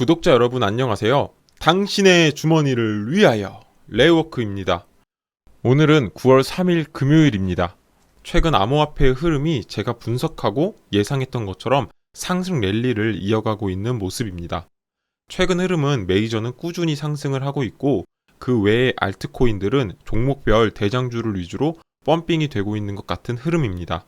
구독자 여러분 안녕하세요. 당신의 주머니를 위하여 레이워크입니다. 오늘은 9월 3일 금요일입니다. 최근 암호화폐의 흐름이 제가 분석하고 예상했던 것처럼 상승 랠리를 이어가고 있는 모습입니다. 최근 흐름은 메이저는 꾸준히 상승을 하고 있고 그 외의 알트코인들은 종목별 대장주를 위주로 펌핑이 되고 있는 것 같은 흐름입니다.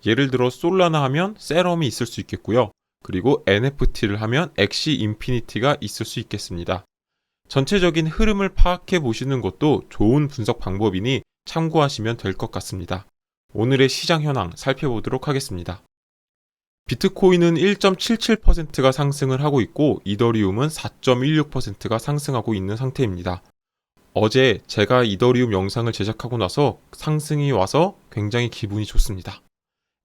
예를 들어 솔라나 하면 세럼이 있을 수 있겠고요. 그리고 NFT를 하면 엑시 인피니티가 있을 수 있겠습니다. 전체적인 흐름을 파악해 보시는 것도 좋은 분석 방법이니 참고하시면 될 것 같습니다. 오늘의 시장 현황 살펴보도록 하겠습니다. 비트코인은 1.77%가 상승을 하고 있고 이더리움은 4.16%가 상승하고 있는 상태입니다. 어제 제가 이더리움 영상을 제작하고 나서 상승이 와서 굉장히 기분이 좋습니다.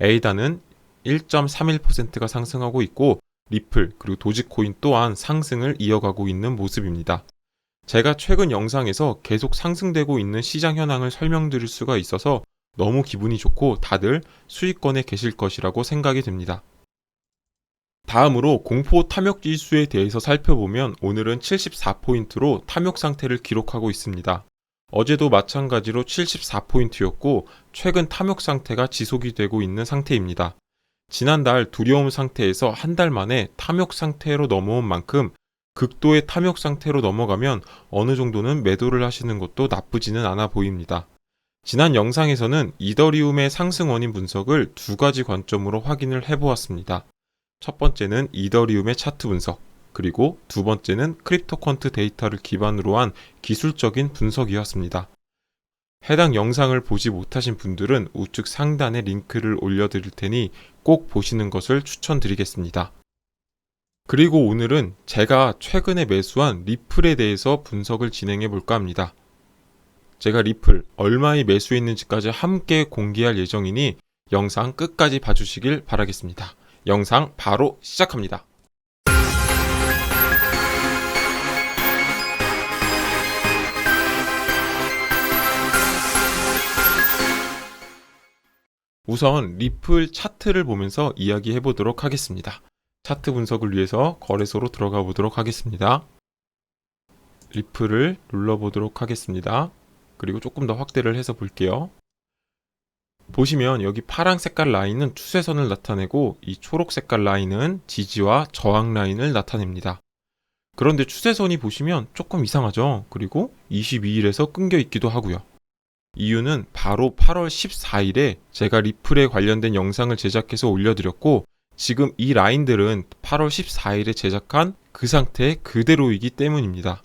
에이다는 1.31%가 상승하고 있고 리플 그리고 도지코인 또한 상승을 이어가고 있는 모습입니다. 제가 최근 영상에서 계속 상승되고 있는 시장 현황을 설명드릴 수가 있어서 너무 기분이 좋고 다들 수익권에 계실 것이라고 생각이 됩니다. 다음으로 공포 탐욕 지수에 대해서 살펴보면 오늘은 74포인트로 탐욕 상태를 기록하고 있습니다. 어제도 마찬가지로 74포인트였고 최근 탐욕 상태가 지속이 되고 있는 상태입니다. 지난달 두려움 상태에서 한 달 만에 탐욕 상태로 넘어온 만큼 극도의 탐욕 상태로 넘어가면 어느 정도는 매도를 하시는 것도 나쁘지는 않아 보입니다. 지난 영상에서는 이더리움의 상승 원인 분석을 두 가지 관점으로 확인을 해보았습니다. 첫 번째는 이더리움의 차트 분석, 그리고 두 번째는 크립토컨트 데이터를 기반으로 한 기술적인 분석이었습니다. 해당 영상을 보지 못하신 분들은 우측 상단에 링크를 올려드릴 테니 꼭 보시는 것을 추천드리겠습니다. 그리고 오늘은 제가 최근에 매수한 리플에 대해서 분석을 진행해 볼까 합니다. 제가 리플 얼마에 매수했는지까지 함께 공개할 예정이니 영상 끝까지 봐주시길 바라겠습니다. 영상 바로 시작합니다. 우선 리플 차트를 보면서 이야기해 보도록 하겠습니다. 차트 분석을 위해서 거래소로 들어가 보도록 하겠습니다. 리플을 눌러보도록 하겠습니다. 그리고 조금 더 확대를 해서 볼게요. 보시면 여기 파란 색깔 라인은 추세선을 나타내고 이 초록 색깔 라인은 지지와 저항 라인을 나타냅니다. 그런데 추세선이 보시면 조금 이상하죠? 그리고 22일에서 끊겨 있기도 하고요. 이유는 바로 8월 14일에 제가 리플에 관련된 영상을 제작해서 올려드렸고 지금 이 라인들은 8월 14일에 제작한 그 상태 그대로이기 때문입니다.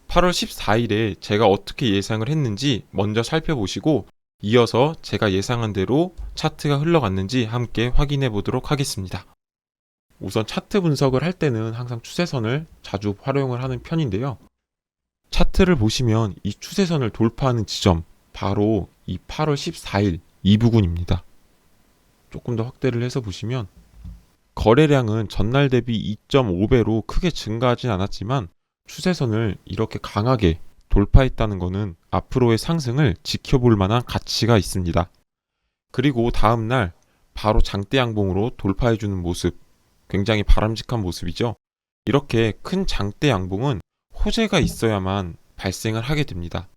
8월 14일에 제가 어떻게 예상을 했는지 먼저 살펴보시고 이어서 제가 예상한 대로 차트가 흘러갔는지 함께 확인해 보도록 하겠습니다. 우선 차트 분석을 할 때는 항상 추세선을 자주 활용을 하는 편인데요. 차트를 보시면 이 추세선을 돌파하는 지점 바로 이 8월 14일 이 부분입니다. 조금 더 확대를 해서 보시면 거래량은 전날 대비 2.5배로 크게 증가하진 않았지만 추세선을 이렇게 강하게 돌파했다는 것은 앞으로의 상승을 지켜볼 만한 가치가 있습니다. 그리고 다음날 바로 장대 양봉으로 돌파해주는 모습, 굉장히 바람직한 모습이죠. 이렇게 큰 장대 양봉은 호재가 있어야만 발생을 하게 됩니다.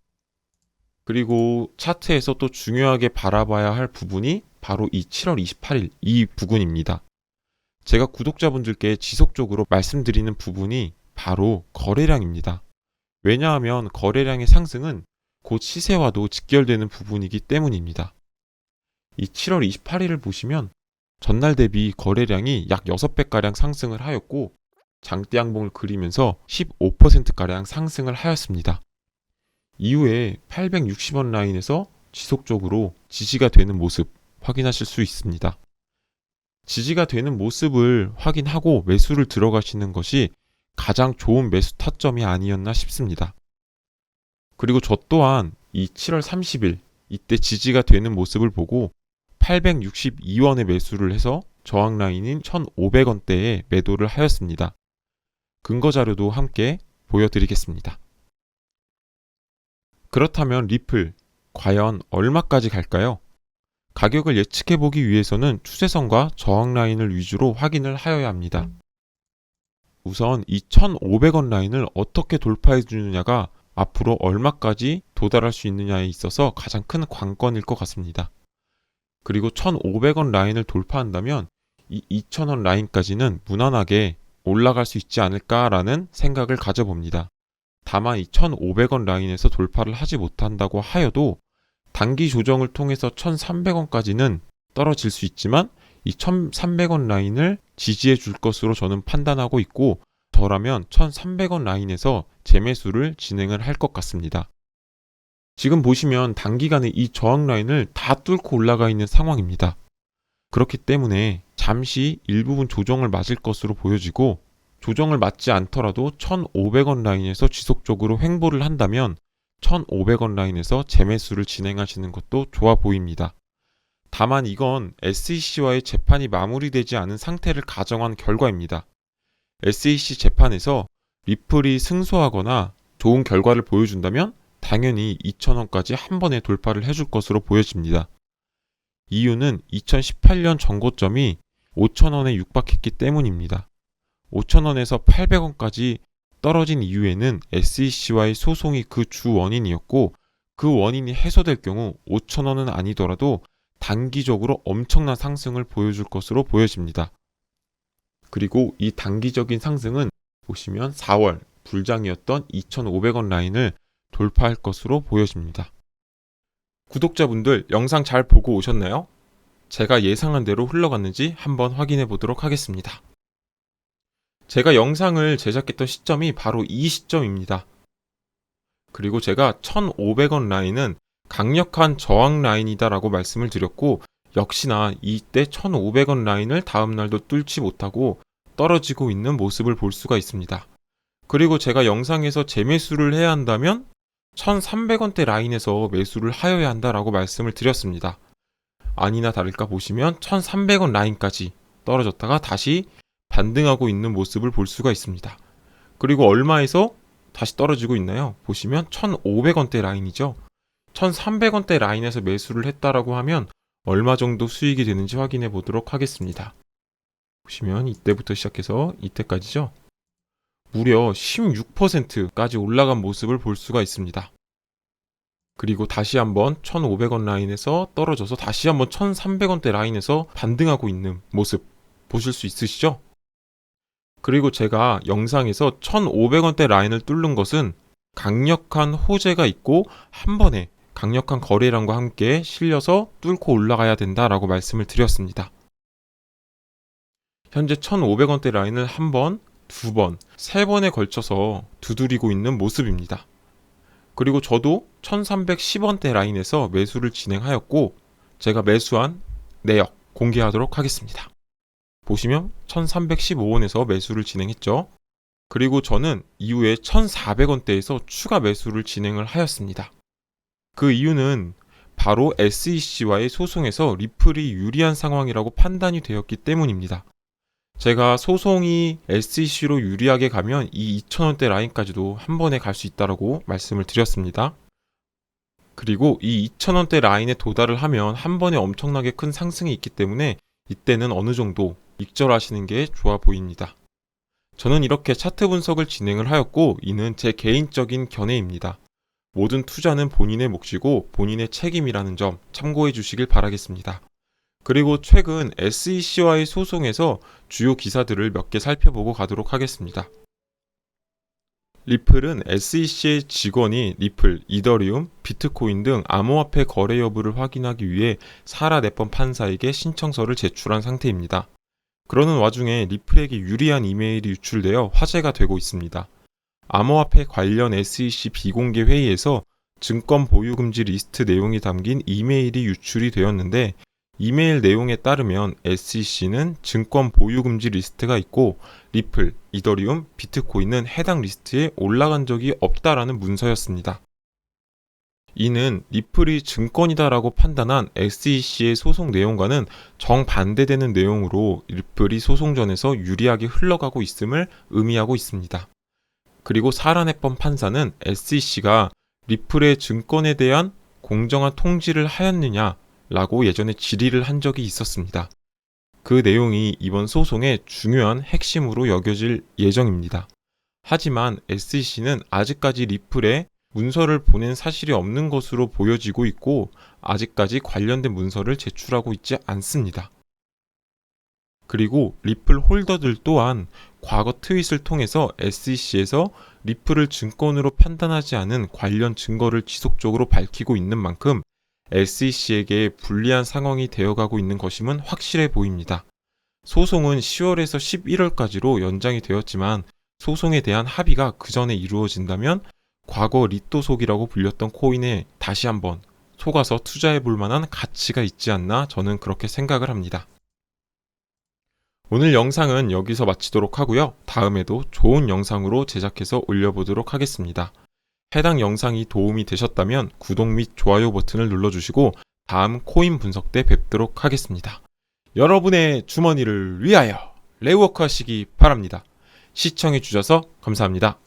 그리고 차트에서 또 중요하게 바라봐야 할 부분이 바로 이 7월 28일 이 부분입니다. 제가 구독자분들께 지속적으로 말씀드리는 부분이 바로 거래량입니다. 왜냐하면 거래량의 상승은 곧 시세와도 직결되는 부분이기 때문입니다. 이 7월 28일을 보시면 전날 대비 거래량이 약 6배가량 상승을 하였고 장대 양봉을 그리면서 15%가량 상승을 하였습니다. 이후에 860원 라인에서 지속적으로 지지가 되는 모습 확인하실 수 있습니다. 지지가 되는 모습을 확인하고 매수를 들어가시는 것이 가장 좋은 매수 타점이 아니었나 싶습니다. 그리고 저 또한 이 7월 30일 이때 지지가 되는 모습을 보고 862원에 매수를 해서 저항 라인인 1,500원대에 매도를 하였습니다. 근거 자료도 함께 보여드리겠습니다. 그렇다면 리플 과연 얼마까지 갈까요? 가격을 예측해보기 위해서는 추세선과 저항 라인을 위주로 확인을 하여야 합니다. 우선 이 1,500원 라인을 어떻게 돌파해 주느냐가 앞으로 얼마까지 도달할 수 있느냐에 있어서 가장 큰 관건일 것 같습니다. 그리고 1,500원 라인을 돌파한다면 이 2,000원 라인까지는 무난하게 올라갈 수 있지 않을까라는 생각을 가져봅니다. 다만 이 1,500원 라인에서 돌파를 하지 못한다고 하여도 단기 조정을 통해서 1,300원까지는 떨어질 수 있지만 이 1,300원 라인을 지지해 줄 것으로 저는 판단하고 있고, 저라면 1,300원 라인에서 재매수를 진행을 할 것 같습니다. 지금 보시면 단기간에 이 저항 라인을 다 뚫고 올라가 있는 상황입니다. 그렇기 때문에 잠시 일부분 조정을 맞을 것으로 보여지고, 조정을 맞지 않더라도 1,500원 라인에서 지속적으로 횡보를 한다면 1,500원 라인에서 재매수를 진행하시는 것도 좋아 보입니다. 다만 이건 SEC와의 재판이 마무리되지 않은 상태를 가정한 결과입니다. SEC 재판에서 리플이 승소하거나 좋은 결과를 보여준다면 당연히 2,000원까지 한 번에 돌파를 해줄 것으로 보여집니다. 이유는 2018년 전고점이 5,000원에 육박했기 때문입니다. 5,000원에서 800원까지 떨어진 이유에는 SEC와의 소송이 그 주 원인이었고, 그 원인이 해소될 경우 5,000원은 아니더라도 단기적으로 엄청난 상승을 보여줄 것으로 보여집니다. 그리고 이 단기적인 상승은 보시면 4월 불장이었던 2,500원 라인을 돌파할 것으로 보여집니다. 구독자분들 영상 잘 보고 오셨나요? 제가 예상한 대로 흘러갔는지 한번 확인해 보도록 하겠습니다. 제가 영상을 제작했던 시점이 바로 이 시점입니다. 그리고 제가 1,500원 라인은 강력한 저항 라인이다 라고 말씀을 드렸고, 역시나 이때 1,500원 라인을 다음날도 뚫지 못하고 떨어지고 있는 모습을 볼 수가 있습니다. 그리고 제가 영상에서 재매수를 해야 한다면 1,300원대 라인에서 매수를 하여야 한다라고 말씀을 드렸습니다. 아니나 다를까 보시면 1,300원 라인까지 떨어졌다가 다시 반등하고 있는 모습을 볼 수가 있습니다. 그리고 얼마에서 다시 떨어지고 있나요? 보시면 1,500원대 라인이죠. 1,300원대 라인에서 매수를 했다라고 하면 얼마 정도 수익이 되는지 확인해 보도록 하겠습니다. 보시면 이때부터 시작해서 이때까지죠. 무려 16%까지 올라간 모습을 볼 수가 있습니다. 그리고 다시 한번 1,500원 라인에서 떨어져서 다시 한번 1,300원대 라인에서 반등하고 있는 모습 보실 수 있으시죠? 그리고 제가 영상에서 1,500원대 라인을 뚫는 것은 강력한 호재가 있고 한 번에 강력한 거래량과 함께 실려서 뚫고 올라가야 된다라고 말씀을 드렸습니다. 현재 1,500원대 라인을 한 번, 두 번, 세 번에 걸쳐서 두드리고 있는 모습입니다. 그리고 저도 1,310원대 라인에서 매수를 진행하였고, 제가 매수한 내역 공개하도록 하겠습니다. 보시면 1,315원에서 매수를 진행했죠. 그리고 저는 이후에 1,400원대에서 추가 매수를 진행을 하였습니다. 그 이유는 바로 SEC와의 소송에서 리플이 유리한 상황이라고 판단이 되었기 때문입니다. 제가 소송이 SEC로 유리하게 가면 이 2,000원대 라인까지도 한 번에 갈 수 있다고 말씀을 드렸습니다. 그리고 이 2,000원대 라인에 도달을 하면 한 번에 엄청나게 큰 상승이 있기 때문에 이때는 어느 정도 익절하시는 게 좋아 보입니다. 저는 이렇게 차트 분석을 진행을 하였고, 이는 제 개인적인 견해입니다. 모든 투자는 본인의 몫이고 본인의 책임이라는 점 참고해 주시길 바라겠습니다. 그리고 최근 SEC와의 소송에서 주요 기사들을 몇 개 살펴보고 가도록 하겠습니다. 리플은 SEC의 직원이 리플, 이더리움, 비트코인 등 암호화폐 거래 여부를 확인하기 위해 사라 네번 판사에게 신청서를 제출한 상태입니다. 그러는 와중에 리플에게 유리한 이메일이 유출되어 화제가 되고 있습니다. 암호화폐 관련 SEC 비공개 회의에서 증권 보유 금지 리스트 내용이 담긴 이메일이 유출이 되었는데, 이메일 내용에 따르면 SEC는 증권 보유 금지 리스트가 있고 리플, 이더리움, 비트코인은 해당 리스트에 올라간 적이 없다라는 문서였습니다. 이는 리플이 증권이다라고 판단한 SEC의 소송 내용과는 정반대되는 내용으로 리플이 소송전에서 유리하게 흘러가고 있음을 의미하고 있습니다. 그리고 사라 네번 판사는 SEC가 리플의 증권에 대한 공정한 통지를 하였느냐 라고 예전에 질의를 한 적이 있었습니다. 그 내용이 이번 소송의 중요한 핵심으로 여겨질 예정입니다. 하지만 SEC는 아직까지 리플에 문서를 보낸 사실이 없는 것으로 보여지고 있고 아직까지 관련된 문서를 제출하고 있지 않습니다. 그리고 리플 홀더들 또한 과거 트윗을 통해서 SEC에서 리플을 증권으로 판단하지 않은 관련 증거를 지속적으로 밝히고 있는 만큼 SEC에게 불리한 상황이 되어가고 있는 것임은 확실해 보입니다. 소송은 10월에서 11월까지로 연장이 되었지만 소송에 대한 합의가 그 전에 이루어진다면 과거 리또 속이라고 불렸던 코인에 다시 한번 속아서 투자해 볼 만한 가치가 있지 않나 저는 그렇게 생각을 합니다. 오늘 영상은 여기서 마치도록 하고요. 다음에도 좋은 영상으로 제작해서 올려보도록 하겠습니다. 해당 영상이 도움이 되셨다면 구독 및 좋아요 버튼을 눌러주시고 다음 코인 분석 때 뵙도록 하겠습니다. 여러분의 주머니를 위하여 레이워크 하시기 바랍니다. 시청해주셔서 감사합니다.